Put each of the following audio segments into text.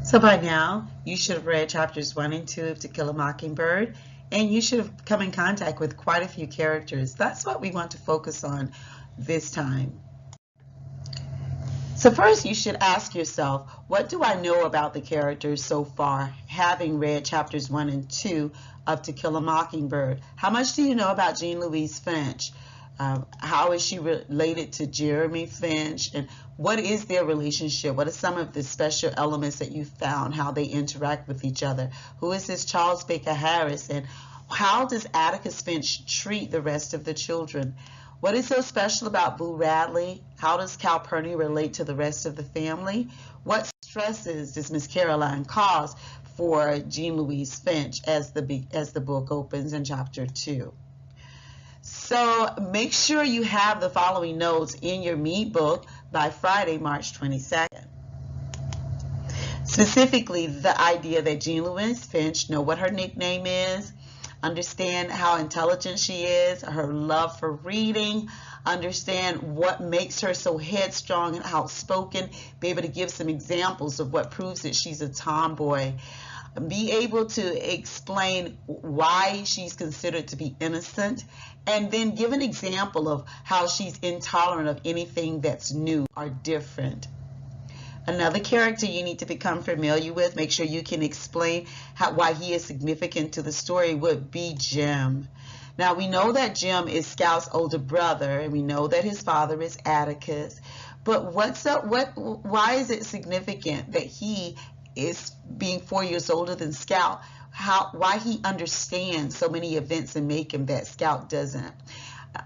So by now, you should have read chapters 1 and 2 of To Kill a Mockingbird, and you should have come in contact with quite a few characters. That's what we want to focus on this time. So first, you should ask yourself, what do I know about the characters so far, having read chapters 1 and 2 of To Kill a Mockingbird? How much do you know about Jean Louise Finch? How is she related to Jeremy Finch? And what is their relationship? What are some of the special elements that you found, how they interact with each other? Who is this Charles Baker Harris? And how does Atticus Finch treat the rest of the children? What is so special about Boo Radley? How does Calpurnia relate to the rest of the family? What stresses does Miss Caroline cause for Jean Louise Finch as the book opens in chapter 2? So make sure you have the following notes in your Mead book by Friday, March 22nd. Specifically, the idea that Jean Louise Finch, know what her nickname is, understand how intelligent she is, her love for reading, understand what makes her so headstrong and outspoken, be able to give some examples of what proves that she's a tomboy. Be able to explain why she's considered to be innocent, and then give an example of how she's intolerant of anything that's new or different. Another character you need to become familiar with, make sure you can explain why he is significant to the story, would be Jim. Now, we know that Jim is Scout's older brother, and we know that his father is Atticus. But why is it significant that he is being 4 years older than Scout? Why he understands so many events in Macon that Scout doesn't.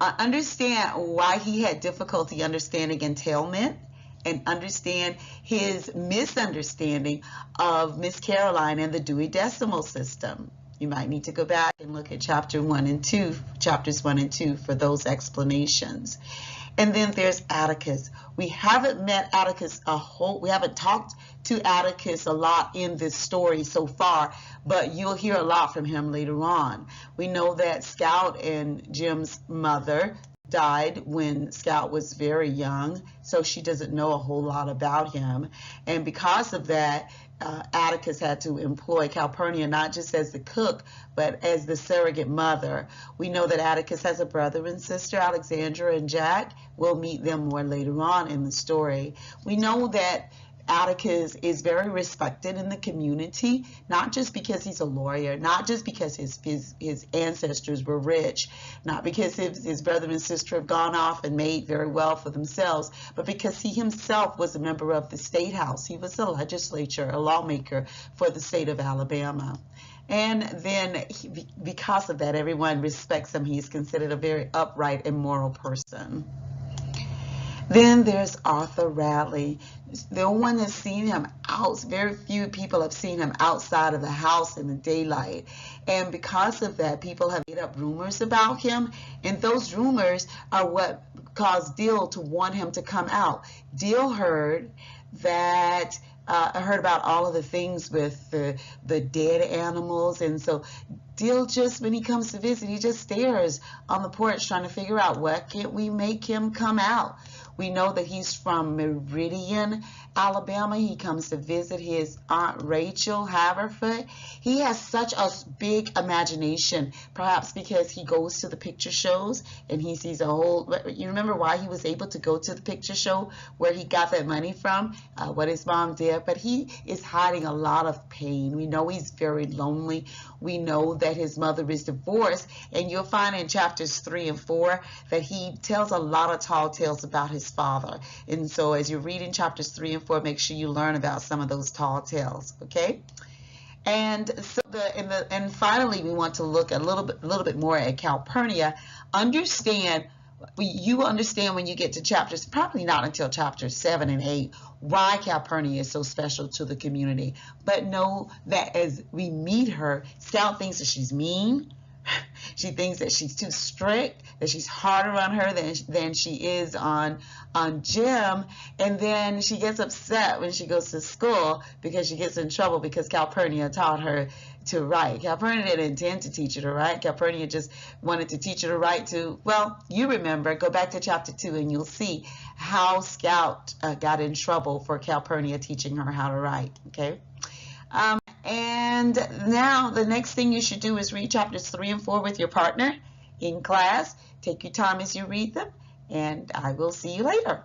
Understand why he had difficulty understanding entailment, and understand his misunderstanding of Miss Caroline and the Dewey Decimal System. You might need to go back and look at chapters 1 and 2 for those explanations. And then there's Atticus. We haven't met Atticus we haven't talked to Atticus a lot in this story so far, but you'll hear a lot from him later on. We know that Scout and Jim's mother died when Scout was very young, so she doesn't know a whole lot about him. And because of that, Atticus had to employ Calpurnia not just as the cook, but as the surrogate mother. We know that Atticus has a brother and sister, Alexandra and Jack. We'll meet them more later on in the story. We know that Atticus is very respected in the community, not just because he's a lawyer, not just because his ancestors were rich, not because his brother and sister have gone off and made very well for themselves, but because he himself was a member of the State House. He was a legislator, a lawmaker for the state of Alabama. And then because of that, everyone respects him. He's considered a very upright and moral person. Then there's Arthur Radley. No one has seen him out. Very few people have seen him outside of the house in the daylight. And because of that, people have made up rumors about him. And those rumors are what caused Dill to want him to come out. Dill heard that I heard about all of the things with the dead animals, and so Dill just, when he comes to visit, he just stares on the porch trying to figure out what can we make him come out. We know that he's from Meridian, Alabama. He comes to visit his Aunt Rachel Haverfoot. He has such a big imagination, perhaps because he goes to the picture shows and he sees a whole, you remember why he was able to go to the picture show, where he got that money from, what his mom did, but he is hiding a lot of pain. We know he's very lonely. We know that his mother is divorced, and you'll find in chapters 3 and 4 that he tells a lot of tall tales about his father. And so as you're reading chapters 3 and 4, make sure you learn about some of those tall tales, okay? And so and finally, we want to look a little bit more at Calpurnia. You will understand when you get to chapters, probably not until chapters 7 and 8, why Calpurnia is so special to the community. But know that as we meet her, Scout thinks that she's mean. She thinks that she's too strict, that she's harder on her than she is on Jim, and then she gets upset when she goes to school because she gets in trouble because Calpurnia taught her to write. Calpurnia didn't intend to teach her to write. Calpurnia just wanted to teach her to write to, well, you remember, go back to chapter 2 and you'll see how Scout got in trouble for Calpurnia teaching her how to write, okay? And now the next thing you should do is read chapters 3 and 4 with your partner in class. Take your time as you read them, and I will see you later.